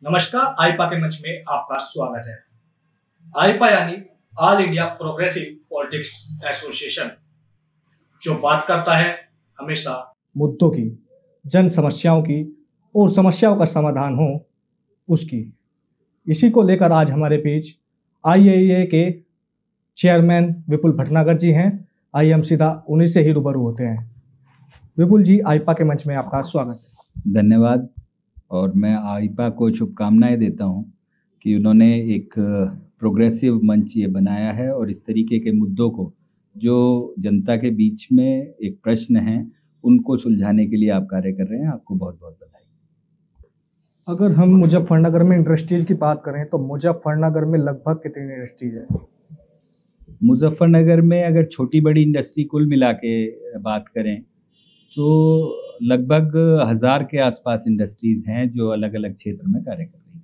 नमस्कार, आईपा के मंच में आपका स्वागत है। आईपा यानी all India progressive politics association, जो बात करता है हमेशा मुद्दों की, जन समस्याओं की और समस्याओं का समाधान हो उसकी। इसी को लेकर आज हमारे बीच आईएए के चेयरमैन विपुल भटनागर जी हैं। आइए हम सीधा उन्हीं से ही रूबरू होते हैं। विपुल जी, आईपा के मंच में आपका स्वागत है। धन्यवाद। और मैं आईपा को शुभकामनाएं देता हूं कि उन्होंने एक प्रोग्रेसिव मंच ये बनाया है और इस तरीके के मुद्दों को, जो जनता के बीच में एक प्रश्न है, उनको सुलझाने के लिए आप कार्य कर रहे हैं। आपको बहुत बहुत बधाई। अगर हम मुजफ्फरनगर में इंडस्ट्रीज की बात करें तो मुजफ्फरनगर में लगभग कितनी इंडस्ट्रीज है? मुजफ्फरनगर में अगर छोटी बड़ी इंडस्ट्री कुल मिला के बात करें तो लगभग 1000 के आसपास इंडस्ट्रीज हैं जो अलग अलग क्षेत्र में कार्य कर रही हैं।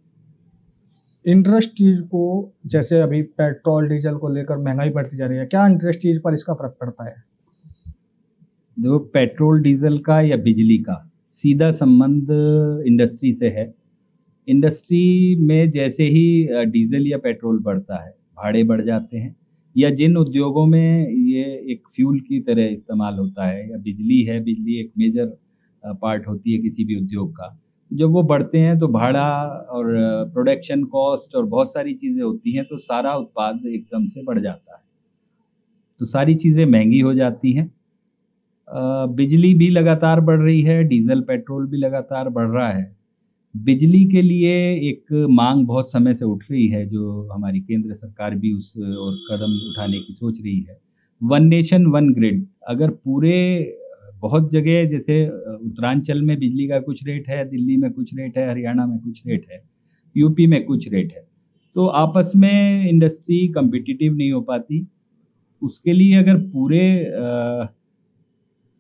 इंडस्ट्रीज को, जैसे अभी पेट्रोल डीजल को लेकर महंगाई बढ़ती जा रही है, क्या इंडस्ट्रीज पर इसका फर्क पड़ता है? देखो, पेट्रोल डीजल का या बिजली का सीधा संबंध इंडस्ट्री से है। इंडस्ट्री में जैसे ही डीजल या पेट्रोल बढ़ता है, भाड़े बढ़ जाते हैं, या जिन उद्योगों में ये एक फ्यूल की तरह इस्तेमाल होता है, या बिजली है, बिजली एक मेजर पार्ट होती है किसी भी उद्योग का, जब वो बढ़ते हैं तो भाड़ा और प्रोडक्शन कॉस्ट और बहुत सारी चीज़ें होती हैं, तो सारा उत्पाद एकदम से बढ़ जाता है, तो सारी चीज़ें महंगी हो जाती हैं। बिजली भी लगातार बढ़ रही है, डीजल पेट्रोल भी लगातार बढ़ रहा है। बिजली के लिए एक मांग बहुत समय से उठ रही है, जो हमारी केंद्र सरकार भी उस और कदम उठाने की सोच रही है। वन नेशन वन ग्रिड, अगर पूरे बहुत जगह, जैसे उत्तरांचल में बिजली का कुछ रेट है, दिल्ली में कुछ रेट है, हरियाणा में कुछ रेट है, यूपी में कुछ रेट है, तो आपस में इंडस्ट्री कम्पिटिटिव नहीं हो पाती। उसके लिए अगर पूरे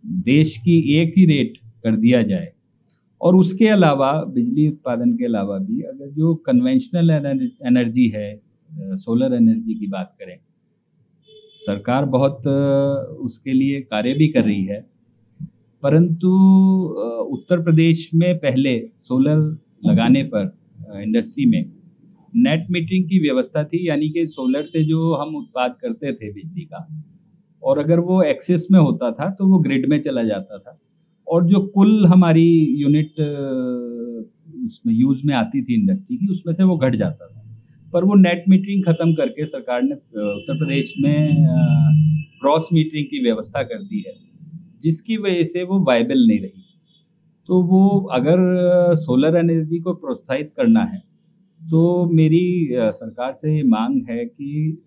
देश की एक ही रेट कर दिया जाए, और उसके अलावा बिजली उत्पादन के अलावा भी अगर जो कन्वेंशनल एनर्जी है, सोलर एनर्जी की बात करें, सरकार बहुत उसके लिए कार्य भी कर रही है, परंतु उत्तर प्रदेश में पहले सोलर लगाने पर इंडस्ट्री में नेट मीटरिंग की व्यवस्था थी, यानी कि सोलर से जो हम उत्पाद करते थे बिजली का, और अगर वो एक्सेस में होता था तो वो ग्रिड में चला जाता था, और जो कुल हमारी यूनिट उसमें यूज में आती थी इंडस्ट्री की, उसमें से वो घट जाता था। पर वो नेट मीटरिंग खत्म करके सरकार ने उत्तर प्रदेश में क्रॉस मीटरिंग की व्यवस्था कर दी है, जिसकी वजह से वो वायबल नहीं रही। तो वो अगर सोलर एनर्जी को प्रोत्साहित करना है तो मेरी सरकार से ये मांग है कि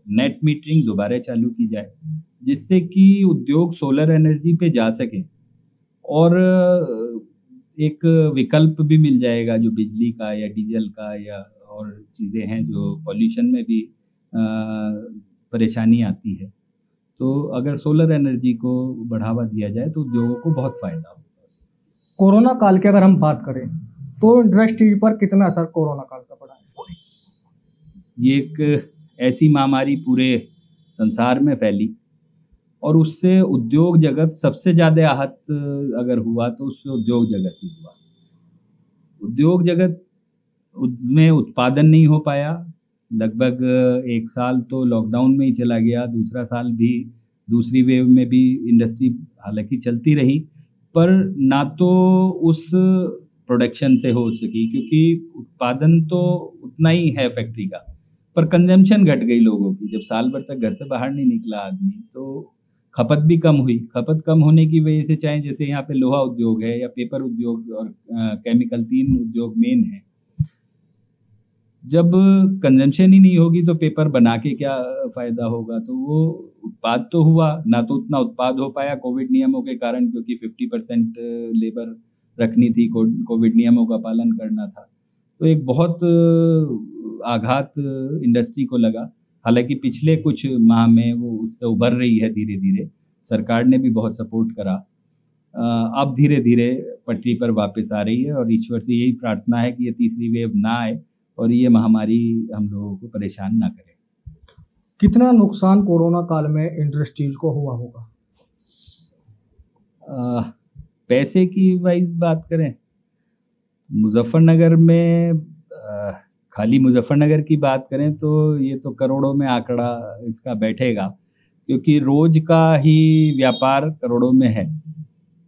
नेट मीटरिंग दोबारा चालू की जाए, जिससे कि उद्योग सोलर एनर्जी पे जा सके, और एक विकल्प भी मिल जाएगा जो बिजली का या डीजल का या और चीज़ें हैं जो पॉल्यूशन में भी परेशानी आती है। तो अगर सोलर एनर्जी को बढ़ावा दिया जाए तो उद्योगों को बहुत फ़ायदा होगा। कोरोना काल की अगर हम बात करें तो इंडस्ट्रीज पर कितना असर कोरोना काल का पड़ा है? ये एक ऐसी महामारी पूरे संसार में फैली, और उससे उद्योग जगत सबसे ज़्यादा आहत अगर हुआ तो उससे उद्योग जगत ही हुआ। उद्योग जगत में उत्पादन नहीं हो पाया, लगभग 1 साल तो लॉकडाउन में ही चला गया, दूसरा साल भी, दूसरी वेव में भी इंडस्ट्री हालांकि चलती रही, पर ना तो उस प्रोडक्शन से हो सकी, क्योंकि उत्पादन तो उतना ही है फैक्ट्री का, पर कंजम्पशन घट गई लोगों की। जब साल भर तक घर से बाहर नहीं निकला आदमी, तो खपत भी कम हुई। खपत कम होने की वजह से, चाहे जैसे यहाँ पे लोहा उद्योग है या पेपर उद्योग और केमिकल, 3 उद्योग मेन है, जब कंजम्पशन ही नहीं होगी तो पेपर बना के क्या फ़ायदा होगा। तो वो उत्पाद तो हुआ ना, तो उतना उत्पाद हो पाया कोविड नियमों के कारण, क्योंकि 50% लेबर रखनी थी, कोविड नियमों का पालन करना था। तो एक बहुत आघात इंडस्ट्री को लगा। हालांकि पिछले कुछ माह में वो उससे उभर रही है धीरे धीरे, सरकार ने भी बहुत सपोर्ट करा। अब धीरे धीरे पटरी पर वापस आ रही है, और ईश्वर से यही प्रार्थना है कि ये तीसरी वेव ना आए और ये महामारी हम लोगों को परेशान ना करे। कितना नुकसान कोरोना काल में इंडस्ट्रीज को हुआ होगा? पैसे की वाइज बात करें, मुजफ्फरनगर में खाली मुजफ्फरनगर की बात करें तो ये तो करोड़ों में आंकड़ा इसका बैठेगा, क्योंकि रोज का ही व्यापार करोड़ों में है,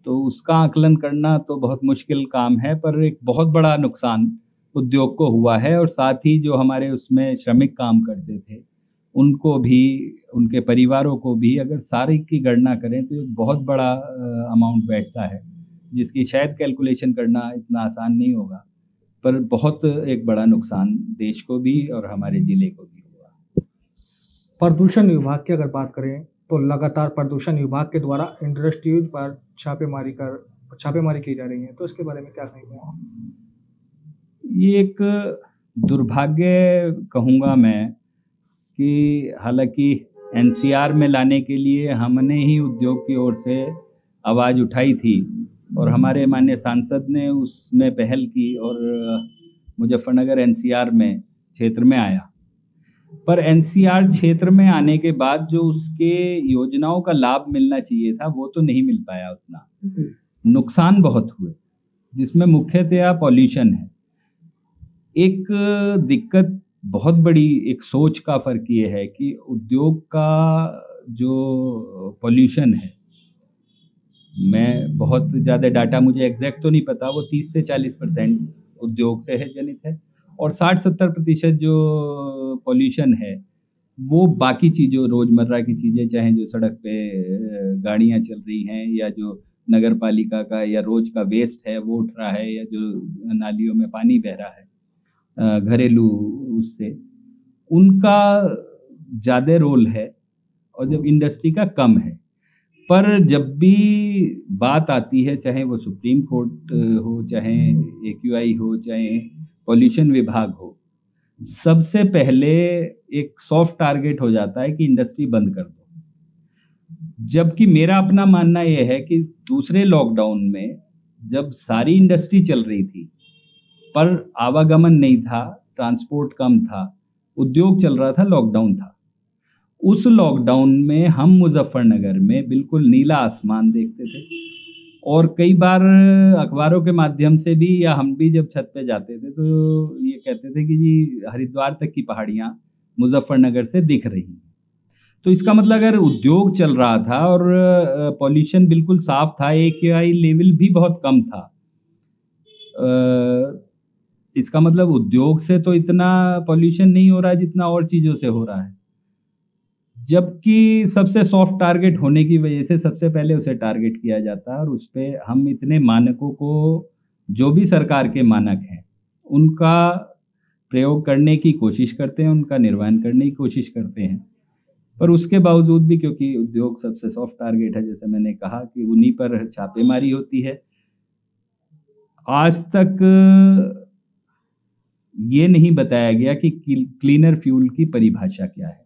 तो उसका आकलन करना तो बहुत मुश्किल काम है। पर एक बहुत बड़ा नुकसान उद्योग को हुआ है, और साथ ही जो हमारे उसमें श्रमिक काम करते थे उनको भी, उनके परिवारों को भी, अगर सारी की गणना करें तो एक बहुत बड़ा अमाउंट बैठता है, जिसकी शायद कैलकुलेशन करना इतना आसान नहीं होगा, पर बहुत एक बड़ा नुकसान देश को भी और हमारे ज़िले को भी हुआ। प्रदूषण विभाग की अगर बात करें तो लगातार प्रदूषण विभाग के द्वारा इंडस्ट्रीज पर छापेमारी की जा रही है, तो इसके बारे में क्या कहेंगे आप? ये एक दुर्भाग्य कहूँगा मैं कि हालांकि एनसीआर में लाने के लिए हमने ही उद्योग की ओर से आवाज़ उठाई थी, और हमारे माननीय सांसद ने उसमें पहल की, और मुजफ्फरनगर एनसीआर में क्षेत्र में आया। पर एनसीआर क्षेत्र में आने के बाद जो उसके योजनाओं का लाभ मिलना चाहिए था वो तो नहीं मिल पाया उतना, नुकसान बहुत हुए, जिसमें मुख्यतया पॉल्यूशन है। एक दिक्कत बहुत बड़ी, एक सोच का फर्क ये है कि उद्योग का जो पॉल्यूशन है, मैं बहुत ज़्यादा डाटा मुझे एग्जैक्ट तो नहीं पता, वो 30 से 40% उद्योग से है जनित है, और 60-70% जो पॉल्यूशन है वो बाकी चीज़ों, रोज़मर्रा की चीज़ें, चाहे जो सड़क पे गाड़ियाँ चल रही हैं, या जो नगर पालिका का या रोज का वेस्ट है वो उठ रहा है, या जो नालियों में पानी बह रहा है घरेलू, उससे उनका ज़्यादा रोल है, और जब इंडस्ट्री का कम है। पर जब भी बात आती है, चाहे वो सुप्रीम कोर्ट हो, चाहे AQI हो, चाहे पॉल्यूशन विभाग हो, सबसे पहले एक सॉफ्ट टारगेट हो जाता है कि इंडस्ट्री बंद कर दो। जबकि मेरा अपना मानना यह है कि दूसरे लॉकडाउन में जब सारी इंडस्ट्री चल रही थी पर आवागमन नहीं था, ट्रांसपोर्ट कम था, उद्योग चल रहा था, लॉकडाउन था, उस लॉकडाउन में हम मुजफ्फरनगर में बिल्कुल नीला आसमान देखते थे, और कई बार अखबारों के माध्यम से भी, या हम भी जब छत पे जाते थे तो ये कहते थे कि जी हरिद्वार तक की पहाड़ियाँ मुजफ्फरनगर से दिख रही हैं। तो इसका मतलब अगर उद्योग चल रहा था और पॉल्यूशन बिल्कुल साफ था, AQI लेवल भी बहुत कम था, इसका मतलब उद्योग से तो इतना पॉल्यूशन नहीं हो रहा है जितना और चीज़ों से हो रहा है। जबकि सबसे सॉफ्ट टारगेट होने की वजह से सबसे पहले उसे टारगेट किया जाता है, और उस पर हम इतने मानकों को, जो भी सरकार के मानक हैं, उनका प्रयोग करने की कोशिश करते हैं, उनका निर्वहन करने की कोशिश करते हैं। पर उसके बावजूद भी, क्योंकि उद्योग सबसे सॉफ्ट टारगेट है, जैसे मैंने कहा कि उन्हीं पर छापेमारी होती है। आज तक ये नहीं बताया गया कि क्लीनर फ्यूल की परिभाषा क्या है,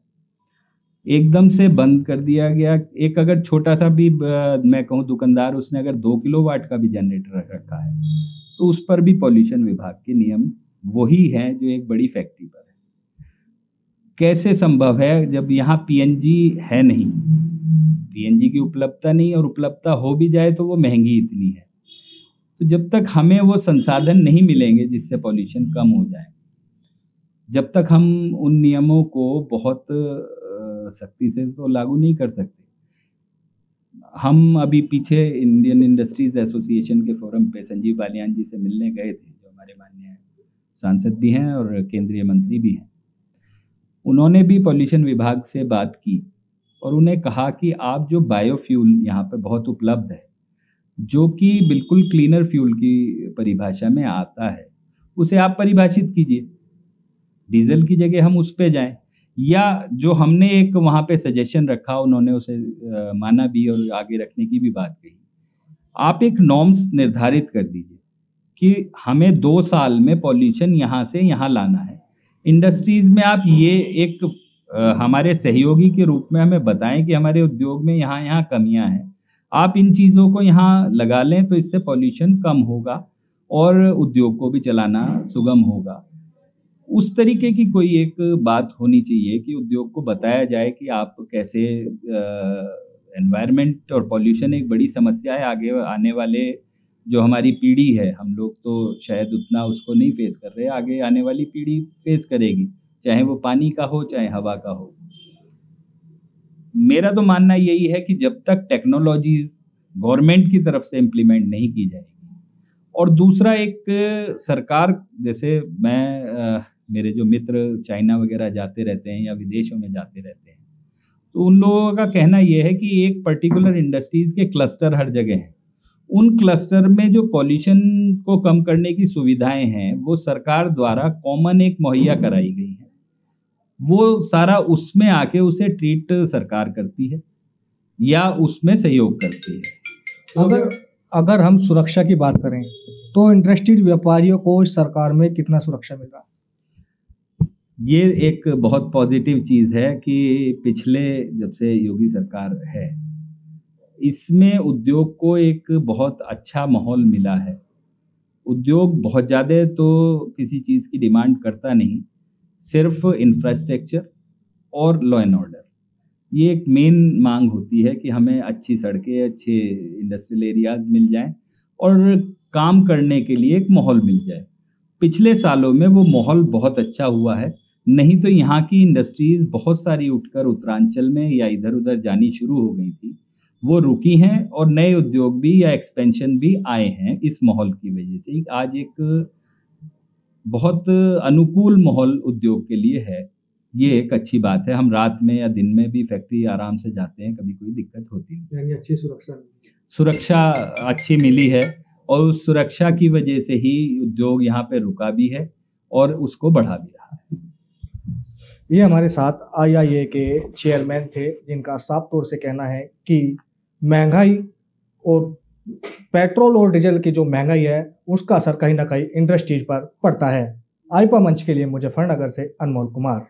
एकदम से बंद कर दिया गया। एक अगर छोटा सा भी मैं कहूँ दुकानदार, उसने अगर 2 किलोवाट का भी जनरेटर रखा है तो उस पर भी पॉल्यूशन विभाग के नियम वही हैं जो एक बड़ी फैक्ट्री पर है। कैसे संभव है जब यहाँ PNG है नहीं, PNG की उपलब्धता नहीं, और उपलब्धता हो भी जाए तो वो महंगी इतनी है। तो जब तक हमें वो संसाधन नहीं मिलेंगे जिससे पॉल्यूशन कम हो जाए, जब तक हम उन नियमों को बहुत सख्ती से तो लागू नहीं कर सकते। हम अभी पीछे इंडियन इंडस्ट्रीज एसोसिएशन के फोरम पे संजीव बालियान जी से मिलने गए थे, जो हमारे माननीय सांसद भी हैं और केंद्रीय मंत्री भी हैं। उन्होंने भी पॉल्यूशन विभाग से बात की और उन्हें कहा कि आप जो बायोफ्यूल यहाँ पे बहुत उपलब्ध है, जो कि बिल्कुल क्लीनर फ्यूल की परिभाषा में आता है, उसे आप परिभाषित कीजिए। डीजल की जगह हम उस पे जाएं, या जो हमने एक वहाँ पे सजेशन रखा, उन्होंने उसे माना भी और आगे रखने की भी बात कही। आप एक नॉर्म्स निर्धारित कर दीजिए कि हमें 2 साल में पॉल्यूशन यहाँ से यहाँ लाना है। इंडस्ट्रीज में आप ये एक हमारे सहयोगी के रूप में हमें बताएं कि हमारे उद्योग में यहाँ यहाँ कमियाँ हैं, आप इन चीज़ों को यहाँ लगा लें तो इससे पॉल्यूशन कम होगा और उद्योग को भी चलाना सुगम होगा। उस तरीके की कोई एक बात होनी चाहिए कि उद्योग को बताया जाए कि आप कैसे, एनवायरनमेंट और पॉल्यूशन एक बड़ी समस्या है आगे आने वाले जो हमारी पीढ़ी है, हम लोग तो शायद उतना उसको नहीं फेस कर रहे, आगे आने वाली पीढ़ी फेस करेगी, चाहे वो पानी का हो चाहे हवा का हो। मेरा तो मानना यही है कि जब तक टेक्नोलॉजीज गवर्नमेंट की तरफ से इम्प्लीमेंट नहीं की जाएगी, और दूसरा एक सरकार, जैसे मैं मेरे जो मित्र चाइना वगैरह जाते रहते हैं या विदेशों में जाते रहते हैं, तो उन लोगों का कहना यह है कि एक पर्टिकुलर इंडस्ट्रीज के क्लस्टर हर जगह हैं। उन क्लस्टर में जो पॉल्यूशन को कम करने की सुविधाएं हैं वो सरकार द्वारा कॉमन एक मुहैया कराई गई है, वो सारा उसमें आके उसे ट्रीट सरकार करती है या उसमें सहयोग करती है। अगर हम सुरक्षा की बात करें तो इंडस्ट्रीज व्यापारियों को इस सरकार में कितना सुरक्षा मिल रहा है? ये एक बहुत पॉजिटिव चीज़ है कि पिछले जब से योगी सरकार है, इसमें उद्योग को एक बहुत अच्छा माहौल मिला है। उद्योग बहुत ज़्यादा तो किसी चीज़ की डिमांड करता नहीं, सिर्फ इंफ्रास्ट्रक्चर और लॉ एंड ऑर्डर, ये एक मेन मांग होती है कि हमें अच्छी सड़कें, अच्छे इंडस्ट्रियल एरियाज मिल जाएं और काम करने के लिए एक माहौल मिल जाए। पिछले सालों में वो माहौल बहुत अच्छा हुआ है, नहीं तो यहाँ की इंडस्ट्रीज़ बहुत सारी उठकर उत्तरांचल में या इधर उधर जानी शुरू हो गई थी, वो रुकी हैं और नए उद्योग भी या एक्सपेंशन भी आए हैं इस माहौल की वजह से। आज एक बहुत अनुकूल माहौल उद्योग के लिए है, ये एक अच्छी बात है। हम रात में या दिन में भी फैक्ट्री आराम से जाते हैं, कभी कोई दिक्कत होती नहीं। यानी अच्छी सुरक्षा अच्छी मिली है और उस सुरक्षा की वजह से ही उद्योग यहाँ पे रुका भी है और उसको बढ़ा भी रहा है। ये हमारे साथ IIA के चेयरमैन थे, जिनका साफ तौर से कहना है कि महंगाई और पेट्रोल और डीजल की जो महंगाई है उसका असर कहीं ना कहीं इंडस्ट्रीज पर पड़ता है। आईपा मंच के लिए मुजफ्फरनगर से अनमोल कुमार।